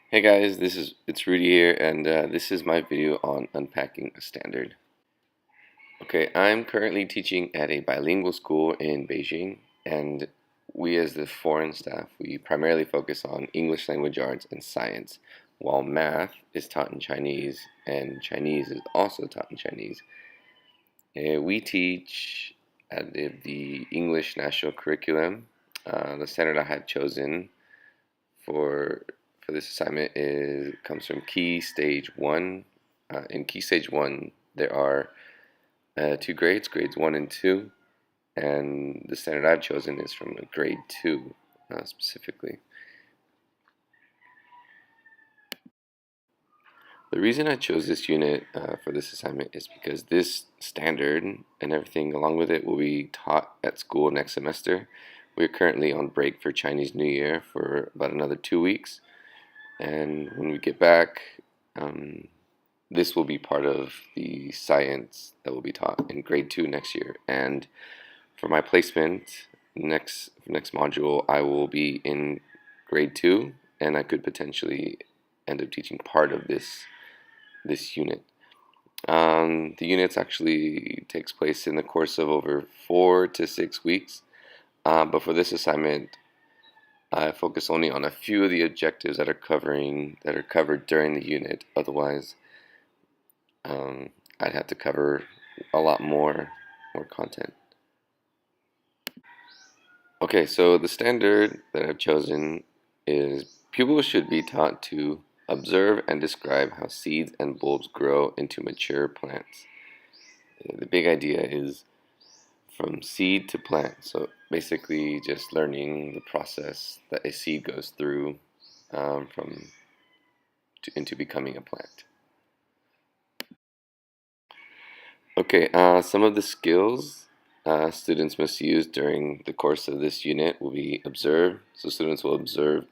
Hey guys, it's Rudy here, and this is my video on unpacking a standard. Okay, I'm currently teaching at a bilingual school in Beijing, and we as the foreign staff, we primarily focus on English language arts and science, while math is taught in Chinese, and Chinese is also taught in Chinese. We teach at the English National Curriculum. The standard I have chosen for for this assignment is comes from Key Stage 1. In Key Stage 1, there are two grades, grades 1 and 2, and the standard I've chosen is from grade 2 specifically. The reason I chose this unit for this assignment is because this standard and everything along with it will be taught at school next semester. We're currently on break for Chinese New Year for about another 2 weeks, and when we get back, this will be part of the science that will be taught in grade 2 next year. And for my placement next module, I will be in grade 2, and I could potentially end up teaching part of this unit. The units actually takes place in the course of over 4 to 6 weeks, but for this assignment, I focus only on a few of the objectives that are covered during the unit. Otherwise, I'd have to cover a lot more content. Okay, so the standard that I've chosen is pupils should be taught to observe and describe how seeds and bulbs grow into mature plants. The big idea is from seed to plant. So basically, just learning the process that a seed goes through into becoming a plant. Okay, some of the skills students must use during the course of this unit will be observe. So students will observe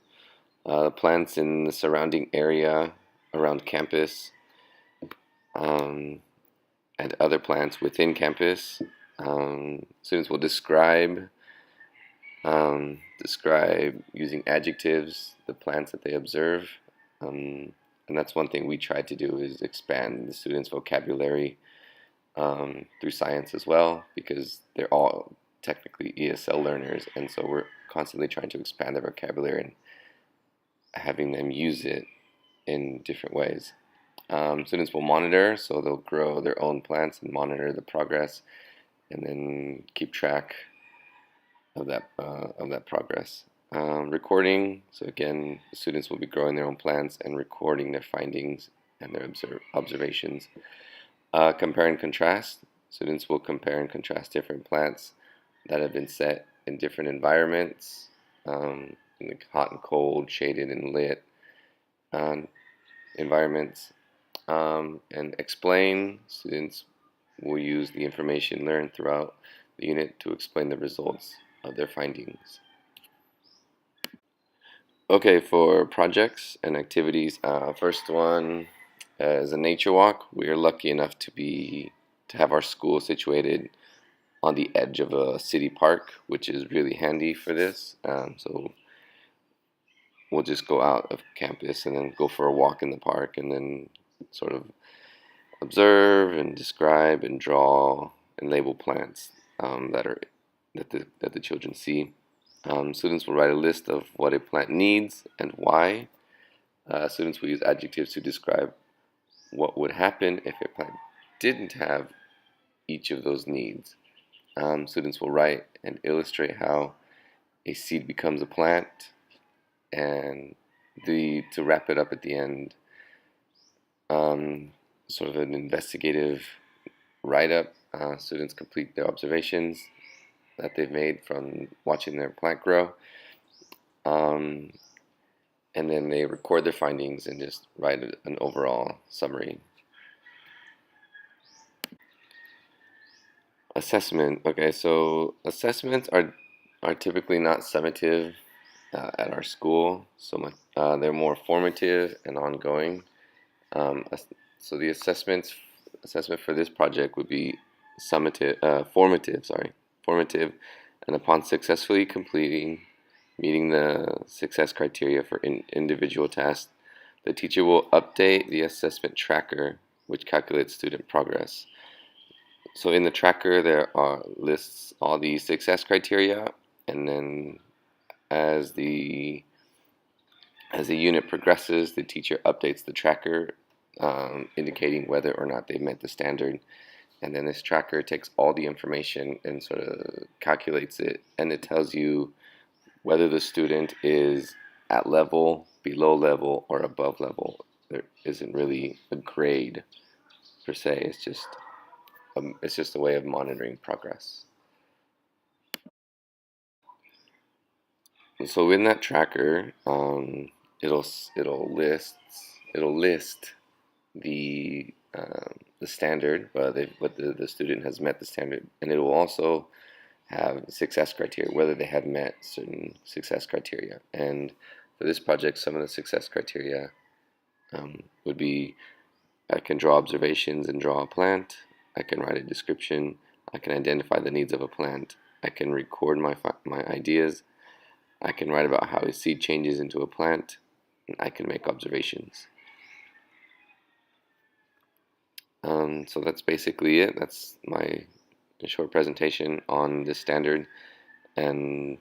plants in the surrounding area around campus, um, and other plants within campus. Students will describe using adjectives the plants that they observe, and that's one thing we try to do is expand the students' vocabulary through science as well, because they're all technically ESL learners, and so we're constantly trying to expand their vocabulary and having them use it in different ways. Students will monitor, so they'll grow their own plants and monitor the progress, and then keep track of that progress. Recording, so again, the students will be growing their own plants and recording their findings and their observations. Compare and contrast, students will compare and contrast different plants that have been set in different environments, like hot and cold, shaded and lit environments. And explain, students will use the information learned throughout the unit to explain the results of their findings. Okay, for projects and activities, first one is a nature walk. We are lucky enough to have our school situated on the edge of a city park, which is really handy for this. So we'll just go out of campus and then go for a walk in the park, and then sort of observe and describe and draw and label plants that the children see. Students will write a list of what a plant needs and why. Students will use adjectives to describe what would happen if a plant didn't have each of those needs. Students will write and illustrate how a seed becomes a plant, and to wrap it up at the end, sort of an investigative write-up. Students complete their observations that they've made from watching their plant grow, and then they record their findings and just write an overall summary. Assessment. Okay, so assessments are typically not summative at our school so much. They're more formative and ongoing. So the assessment for this project would be formative, and upon successfully meeting the success criteria for individual tasks, The teacher will update the assessment tracker, which calculates student progress. So in the tracker, there are lists all the success criteria, and then as the as the unit progresses, the teacher updates the tracker, indicating whether or not they met the standard. And then this tracker takes all the information and sort of calculates it, and it tells you whether the student is at level, below level, or above level. There isn't really a grade per se. It's just a way of monitoring progress. And so in that tracker, it'll it'll list the standard, what the student has met the standard, and it will also have success criteria, whether they have met certain success criteria. And for this project, some of the success criteria would be: I can draw observations and draw a plant, I can write a description, I can identify the needs of a plant, I can record my ideas, I can write about how a seed changes into a plant, and I can make observations. So that's basically it. That's my short presentation on this standard, and